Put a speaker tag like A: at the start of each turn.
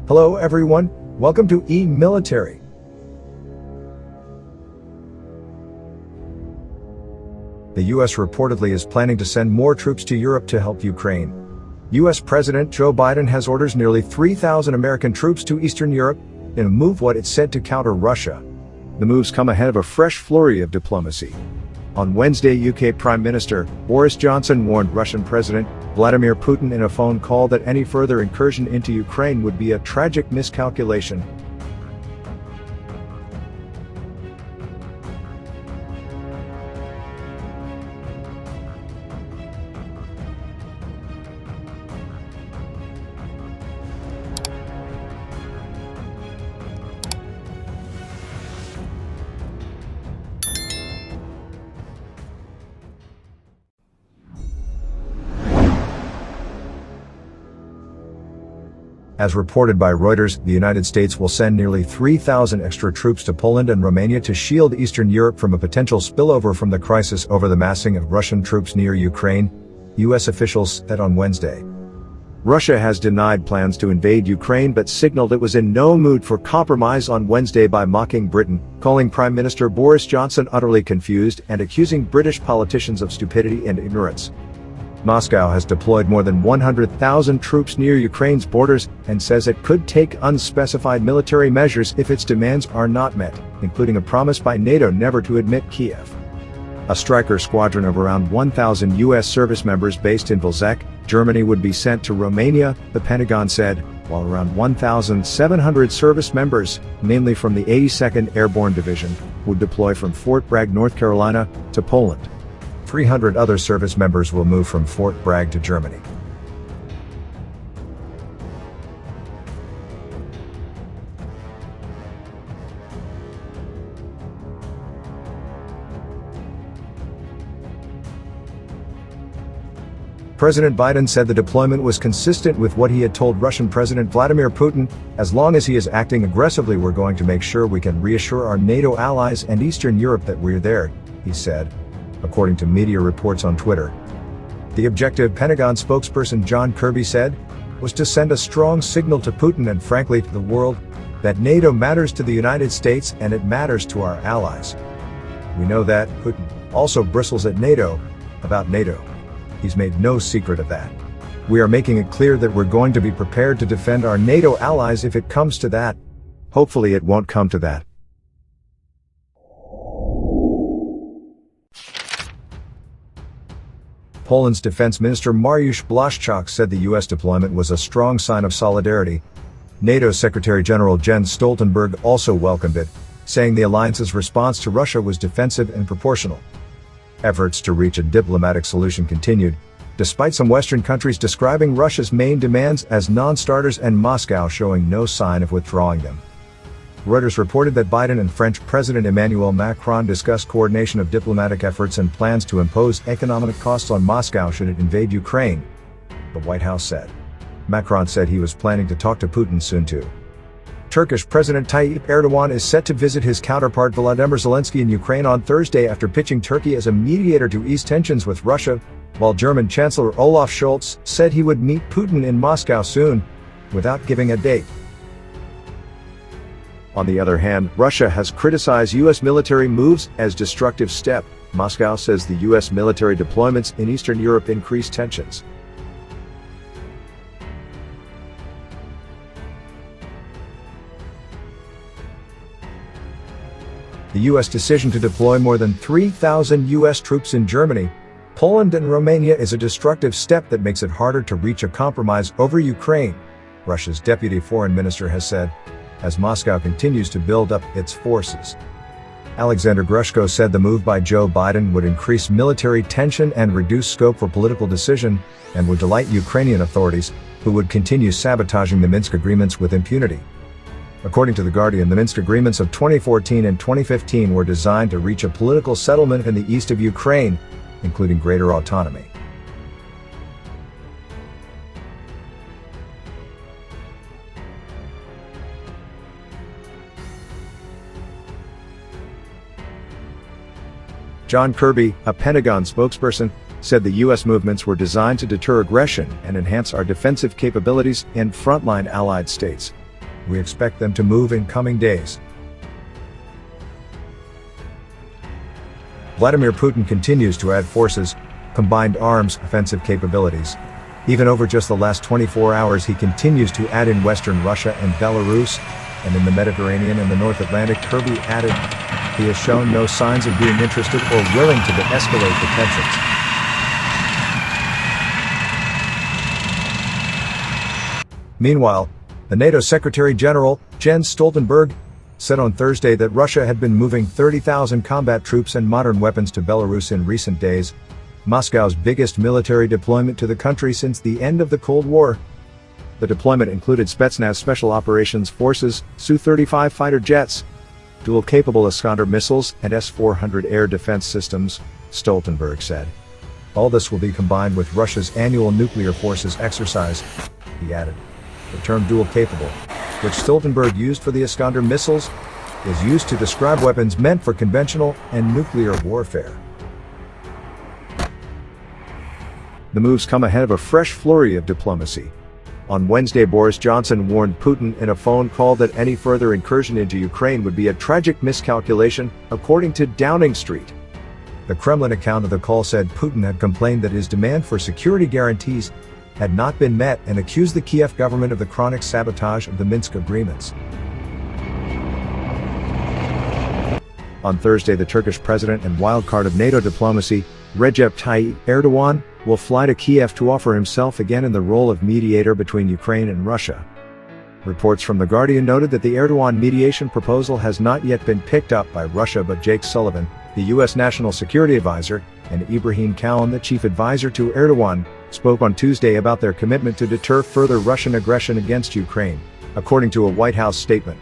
A: Hello everyone, welcome to E-Military. The US reportedly is planning to send more troops to Europe to help Ukraine. US President Joe Biden has orders nearly 3,000 American troops to Eastern Europe in a move what it said to counter Russia. The moves come ahead of a fresh flurry of diplomacy. On Wednesday, UK Prime Minister Boris Johnson warned Russian President Vladimir Putin in a phone call that any further incursion into Ukraine would be a tragic miscalculation. As reported by Reuters, the United States will send nearly 3,000 extra troops to Poland and Romania to shield Eastern Europe from a potential spillover from the crisis over the massing of Russian troops near Ukraine, U.S. officials said on Wednesday. Russia has denied plans to invade Ukraine but signaled it was in no mood for compromise on Wednesday by mocking Britain, calling Prime Minister Boris Johnson utterly confused and accusing British politicians of stupidity and ignorance. Moscow has deployed more than 100,000 troops near Ukraine's borders and says it could take unspecified military measures if its demands are not met, including a promise by NATO never to admit Kiev. A Stryker squadron of around 1,000 U.S. service members based in Vilzek, Germany would be sent to Romania, the Pentagon said, while around 1,700 service members, mainly from the 82nd Airborne Division, would deploy from Fort Bragg, North Carolina, to Poland. 300 other service members will move from Fort Bragg to Germany. President Biden said the deployment was consistent with what he had told Russian President Vladimir Putin. As long as he is acting aggressively, we're going to make sure we can reassure our NATO allies and Eastern Europe that we're there, he said, according to media reports on Twitter. The objective, Pentagon spokesperson John Kirby said, was to send a strong signal to Putin and frankly to the world that NATO matters to the United States and it matters to our allies. We know that Putin also bristles at NATO about NATO. He's made no secret of that. We are making it clear that we're going to be prepared to defend our NATO allies if it comes to that. Hopefully it won't come to that. Poland's Defense Minister Mariusz Błaszczak said the U.S. deployment was a strong sign of solidarity. NATO Secretary General Jens Stoltenberg also welcomed it, saying the alliance's response to Russia was defensive and proportional. Efforts to reach a diplomatic solution continued, despite some Western countries describing Russia's main demands as non-starters and Moscow showing no sign of withdrawing them. Reuters reported that Biden and French President Emmanuel Macron discussed coordination of diplomatic efforts and plans to impose economic costs on Moscow should it invade Ukraine, the White House said. Macron said he was planning to talk to Putin soon too. Turkish President Tayyip Erdogan is set to visit his counterpart Volodymyr Zelensky in Ukraine on Thursday after pitching Turkey as a mediator to ease tensions with Russia, while German Chancellor Olaf Scholz said he would meet Putin in Moscow soon, without giving a date. On the other hand, Russia has criticized U.S. military moves as destructive step. Moscow says the U.S. military deployments in Eastern Europe increase tensions. The U.S. decision to deploy more than 3,000 U.S. troops in Germany, Poland and Romania is a destructive step that makes it harder to reach a compromise over Ukraine, Russia's deputy foreign minister has said, as Moscow continues to build up its forces. Alexander Grushko said the move by Joe Biden would increase military tension and reduce scope for political decision, and would delight Ukrainian authorities, who would continue sabotaging the Minsk agreements with impunity. According to The Guardian, the Minsk agreements of 2014 and 2015 were designed to reach a political settlement in the east of Ukraine, including greater autonomy. John Kirby, a Pentagon spokesperson, said the U.S. movements were designed to deter aggression and enhance our defensive capabilities in frontline allied states. We expect them to move in coming days. Vladimir Putin continues to add forces, combined arms, offensive capabilities. Even over just the last 24 hours, he continues to add in Western Russia and Belarus, and in the Mediterranean and the North Atlantic. Kirby added, he has shown no signs of being interested or willing to de-escalate the tensions. Meanwhile, the NATO Secretary General, Jens Stoltenberg, said on Thursday that Russia had been moving 30,000 combat troops and modern weapons to Belarus in recent days, Moscow's biggest military deployment to the country since the end of the Cold War. The deployment included Spetsnaz Special Operations Forces, Su-35 fighter jets, dual-capable Iskander missiles, and S-400 air defense systems, Stoltenberg said. All this will be combined with Russia's annual nuclear forces exercise, he added. The term dual-capable, which Stoltenberg used for the Iskander missiles, is used to describe weapons meant for conventional and nuclear warfare. The moves come ahead of a fresh flurry of diplomacy. On Wednesday, Boris Johnson warned Putin in a phone call that any further incursion into Ukraine would be a tragic miscalculation, according to Downing Street. The Kremlin account of the call said Putin had complained that his demand for security guarantees had not been met and accused the Kiev government of the chronic sabotage of the Minsk agreements. On Thursday, the Turkish president and wildcard of NATO diplomacy, Recep Tayyip Erdogan, will fly to Kiev to offer himself again in the role of mediator between Ukraine and Russia. Reports from The Guardian noted that the Erdogan mediation proposal has not yet been picked up by Russia, but Jake Sullivan, the U.S. National Security Advisor, and Ibrahim Kalin, the chief advisor to Erdogan, spoke on Tuesday about their commitment to deter further Russian aggression against Ukraine, according to a White House statement.